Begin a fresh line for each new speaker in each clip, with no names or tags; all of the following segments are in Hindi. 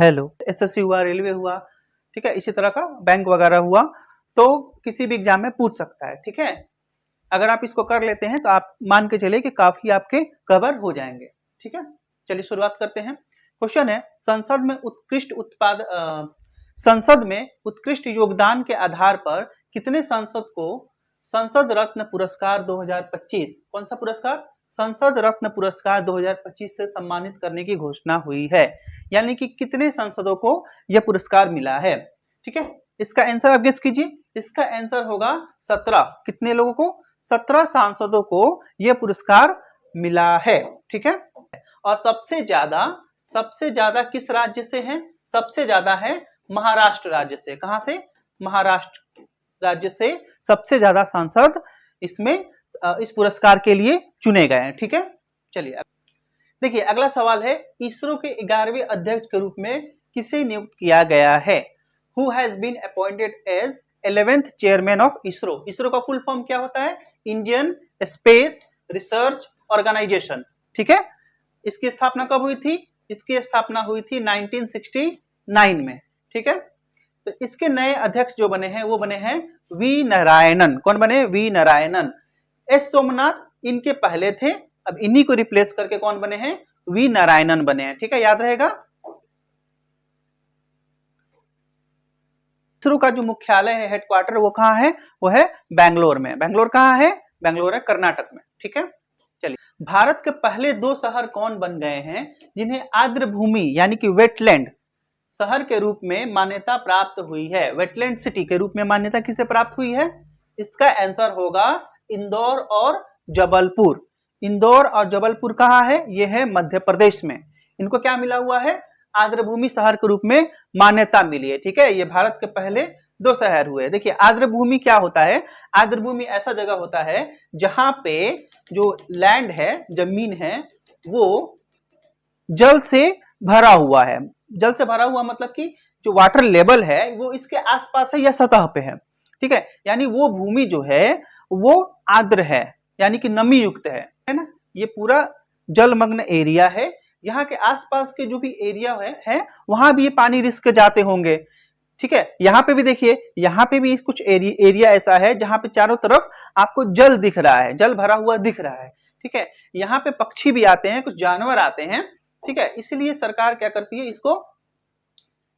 हेलो, एसएससी हुआ, रेलवे हुआ, ठीक है, इसी तरह का बैंक वगैरह हुआ, तो किसी भी एग्जाम में पूछ सकता है। ठीक है, अगर आप इसको कर लेते हैं तो आप मान के चलिए कि काफी आपके कवर हो जाएंगे। ठीक है, चलिए शुरुआत करते हैं। क्वेश्चन है, संसद में उत्कृष्ट योगदान के आधार पर कितने सांसद को संसद रत्न पुरस्कार 2025, कौन सा पुरस्कार, संसद रत्न पुरस्कार 2025 से सम्मानित करने की घोषणा हुई है। यानी कि कितने सांसदों को यह पुरस्कार मिला है। ठीक है, इसका आंसर आप गेस कीजिए। इसका आंसर होगा 17। कितने लोगों को, 17 सांसदों को यह पुरस्कार मिला है। ठीक है, और सबसे ज्यादा किस राज्य से है, सबसे ज्यादा है महाराष्ट्र राज्य से। कहां से, महाराष्ट्र राज्य से सबसे ज्यादा सांसद इसमें इस पुरस्कार के लिए चुने गए हैं। ठीक है, चलिए देखिए अगला सवाल है, इसरो के 11वें अध्यक्ष के रूप में किसे नियुक्त किया गया है। Who has been appointed as 11th chairman of ISRO. ISRO का फुल फॉर्म क्या होता है, इंडियन स्पेस रिसर्च ऑर्गेनाइजेशन। ठीक है, इसकी स्थापना कब हुई थी, इसकी स्थापना हुई थी 1969 में। ठीक है, तो इसके नए अध्यक्ष जो बने हैं वो बने हैं वी नारायणन। कौन बने, वी नारायणन। एस सोमनाथ इनके पहले थे, अब इन्हीं को रिप्लेस करके कौन बने हैं, वी नारायणन बने हैं। ठीक है, याद रहेगा। इसरो का जो मुख्यालय है, हेडक्वार्टर, वो कहाँ है, वो है बेंगलोर में। बेंगलोर कहाँ है, बेंगलोर है कर्नाटक में। ठीक है, चलिए भारत के पहले 2 शहर कौन बन गए हैं जिन्हें आर्द्र भूमि यानी कि वेटलैंड शहर के रूप में मान्यता प्राप्त हुई है। वेटलैंड सिटी के रूप में मान्यता किसे प्राप्त हुई है, इसका आंसर होगा इंदौर और जबलपुर। इंदौर और जबलपुर कहाँ है, ये है मध्य प्रदेश में। इनको क्या मिला हुआ है, आर्द्रभूमि शहर के रूप में मान्यता मिली है। ठीक है, ये भारत के पहले 2 शहर हुए। देखिए आर्द्रभूमि क्या होता है, आर्द्रभूमि ऐसा जगह होता है जहां पे जो लैंड है, जमीन है, वो जल से भरा हुआ है। जल से भरा हुआ मतलब कि जो वाटर लेवल है वो इसके आसपास है या सतह पे है। ठीक है, यानी वो भूमि जो है वो आर्द्र है, यानी कि नमी युक्त है ना। ये पूरा जलमग्न एरिया है, यहाँ के आसपास के जो भी एरिया है वहां भी ये पानी रिस्क जाते होंगे। ठीक है, यहाँ पे भी देखिए, यहाँ पे भी कुछ एरिया ऐसा है जहां पे चारों तरफ आपको जल दिख रहा है, जल भरा हुआ दिख रहा है। ठीक है, यहाँ पे पक्षी भी आते हैं, कुछ जानवर आते हैं। ठीक है, इसलिए सरकार क्या करती है,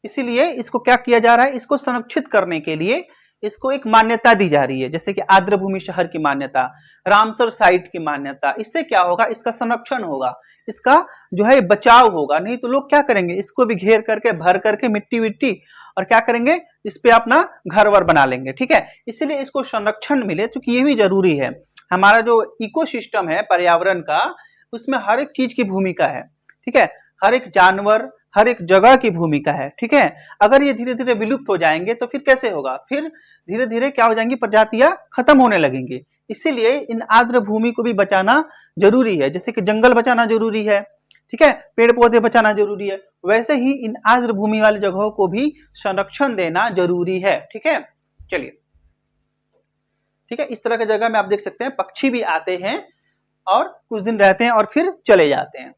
इसीलिए इसको क्या किया जा रहा है, इसको संरक्षित करने के लिए इसको एक मान्यता दी जा रही है, जैसे कि आर्द्रभूमि शहर की मान्यता, रामसर साइट की मान्यता। इससे क्या होगा, इसका संरक्षण होगा, इसका जो है बचाव होगा। नहीं तो लोग क्या करेंगे, इसको भी घेर करके भर करके मिट्टी विट्टी और क्या करेंगे, इस पे अपना घर वर बना लेंगे। ठीक है, इसलिए इसको संरक्षण मिले, क्योंकि ये भी जरूरी है। हमारा जो इकोसिस्टम है पर्यावरण का, उसमें हर एक चीज की भूमिका है। ठीक है, हर एक जानवर, हर एक जगह की भूमिका है। ठीक है, अगर ये धीरे धीरे विलुप्त हो जाएंगे तो फिर कैसे होगा, फिर धीरे धीरे क्या हो जाएंगी, प्रजातियां खत्म होने लगेंगी। इसीलिए इन आर्द्र भूमि को भी बचाना जरूरी है, जैसे कि जंगल बचाना जरूरी है। ठीक है, पेड़ पौधे बचाना जरूरी है, वैसे ही इन आर्द्र भूमि वाली जगहों को भी संरक्षण देना जरूरी है। ठीक है, चलिए ठीक है, इस तरह की जगह में आप देख सकते हैं पक्षी भी आते हैं और कुछ दिन रहते हैं और फिर चले जाते हैं।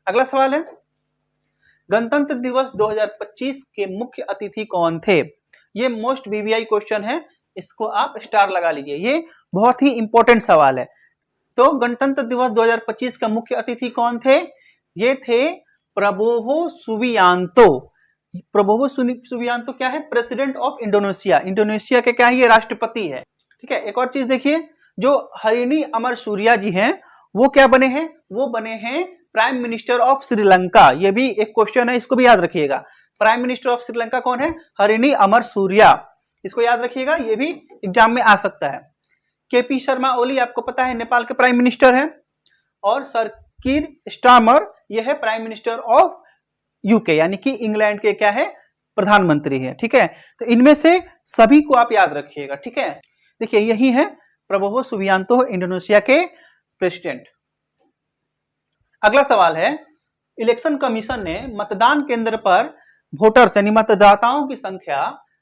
अगला सवाल है, गणतंत्र दिवस 2025 के मुख्य अतिथि कौन थे। ये मोस्ट वीवीआई क्वेश्चन है, इसको आप स्टार लगा लीजिए, ये बहुत ही इंपॉर्टेंट सवाल है। तो गणतंत्र दिवस 2025 का मुख्य अतिथि कौन थे, ये थे प्रबोवो सुबियांतो। प्रबोवो सुबियांतो क्या है, प्रेसिडेंट ऑफ इंडोनेशिया। इंडोनेशिया के क्या है, ये राष्ट्रपति है। ठीक है, एक और चीज देखिए, जो हरिणी अमर सूर्या जी हैं वो क्या बने हैं, वो बने हैं प्राइम मिनिस्टर ऑफ श्रीलंका। ये भी एक क्वेश्चन है, इसको भी याद रखिएगा। प्राइम मिनिस्टर ऑफ श्रीलंका कौन है, हरिणी अमर सूर्या। इसको याद रखिएगा, ये भी एग्जाम में आ सकता है। केपी शर्मा ओली आपको पता है नेपाल के प्राइम मिनिस्टर हैं, और सर कीर स्टारमर ये है प्राइम मिनिस्टर ऑफ यूके, यानी कि इंग्लैंड के क्या है, प्रधानमंत्री है। ठीक है, तो इनमें से सभी को आप याद रखिएगा। ठीक है, देखिए यही है प्रबोवो सुबियांतो, इंडोनेशिया के प्रेसिडेंट। अगला सवाल है, इलेक्शन कमीशन ने मतदान केंद्र पर वोटर्स यानी मतदाताओं की संख्या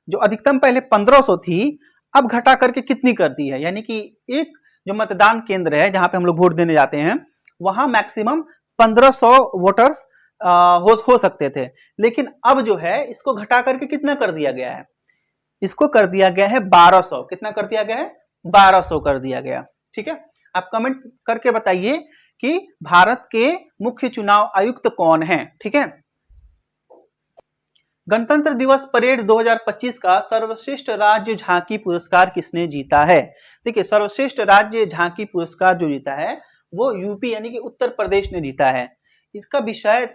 जो अधिकतम पहले 1500 थी, अब घटा करके कितनी कर दी है। यानी कि एक जो मतदान केंद्र है जहां पे हम लोग वोट देने जाते हैं, वहां मैक्सिमम 1500 वोटर्स हो सकते थे, लेकिन अब जो है इसको घटा करके कितना कर दिया गया है, इसको कर दिया गया है 1200। कितना कर दिया गया है, 1200 कर दिया गया। ठीक है, आप कमेंट करके बताइए कि भारत के मुख्य चुनाव आयुक्त कौन है। ठीक है, गणतंत्र दिवस परेड 2025 का सर्वश्रेष्ठ राज्य झांकी पुरस्कार किसने जीता है। देखिए, सर्वश्रेष्ठ राज्य झांकी पुरस्कार जो जीता है वो यूपी यानी कि उत्तर प्रदेश ने जीता है। इसका विषय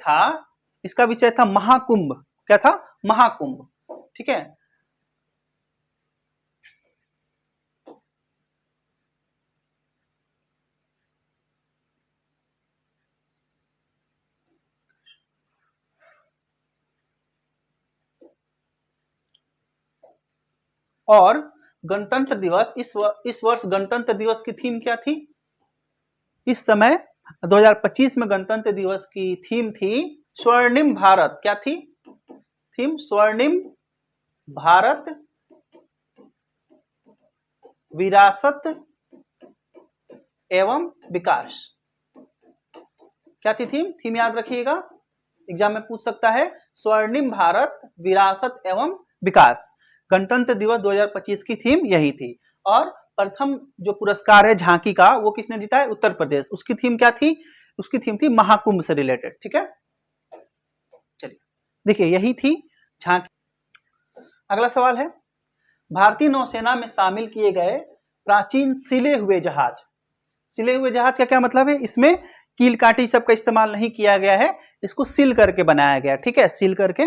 था महाकुंभ। क्या था, महाकुंभ। ठीक है, और गणतंत्र दिवस इस वर्ष गणतंत्र दिवस की थीम क्या थी, इस समय 2025 में गणतंत्र दिवस की थीम थी स्वर्णिम भारत। क्या थी थीम, स्वर्णिम भारत विरासत एवं विकास। क्या थी थीम याद रखिएगा, एग्जाम में पूछ सकता है, स्वर्णिम भारत विरासत एवं विकास। गणतंत्र दिवस 2025 की थीम यही थी। और प्रथम जो पुरस्कार है झांकी का वो किसने जीता है, उत्तर प्रदेश। उसकी थीम क्या थी, उसकी थीम थी महाकुंभ से रिलेटेड। ठीक है, चलिए देखिए यही थी झांकी। अगला सवाल है, भारतीय नौसेना में शामिल किए गए प्राचीन सिले हुए जहाज। सिले हुए जहाज का क्या मतलब है, इसमें कील काटी सब का इस्तेमाल नहीं किया गया है, इसको सील करके बनाया गया। ठीक है, सील करके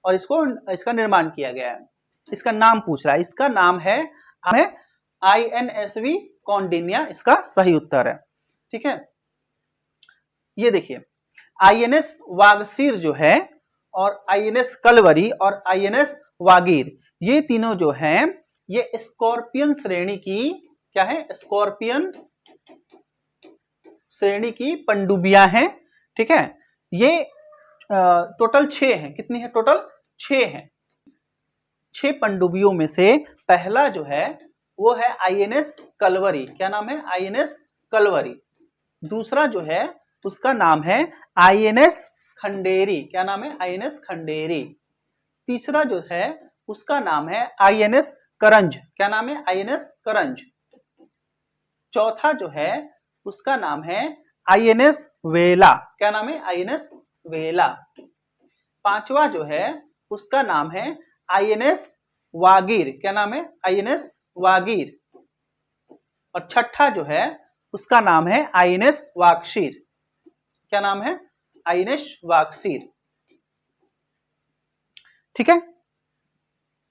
और इसका निर्माण किया गया है। इसका नाम पूछ रहा है, इसका नाम है INSV कौंडिन्या, इसका सही उत्तर है। ठीक है, ये देखिए INS वागसीर जो है और INS कलवरी और INS वागीर, ये तीनों जो हैं ये स्कॉर्पियन श्रेणी की, क्या है, स्कॉर्पियन श्रेणी की पनडुब्बियां हैं। ठीक है, ये टोटल 6 हैं। कितनी है टोटल, 6 हैं। 6 पनडुब्बियों में से पहला जो है वो है INS कलवरी। क्या नाम है, INS कलवरी। दूसरा जो है उसका नाम है INS खंडेरी। क्या नाम है, INS खंडेरी। तीसरा जो है उसका नाम है INS करंज। क्या नाम है, INS करंज। चौथा जो है उसका नाम है INS वेला। क्या नाम है, INS वेला। पांचवा जो है उसका नाम है INS वागीर। क्या नाम है, INS वागीर। और छठा जो है उसका नाम है INS वागशीर। क्या नाम है, INS वागशीर। ठीक है,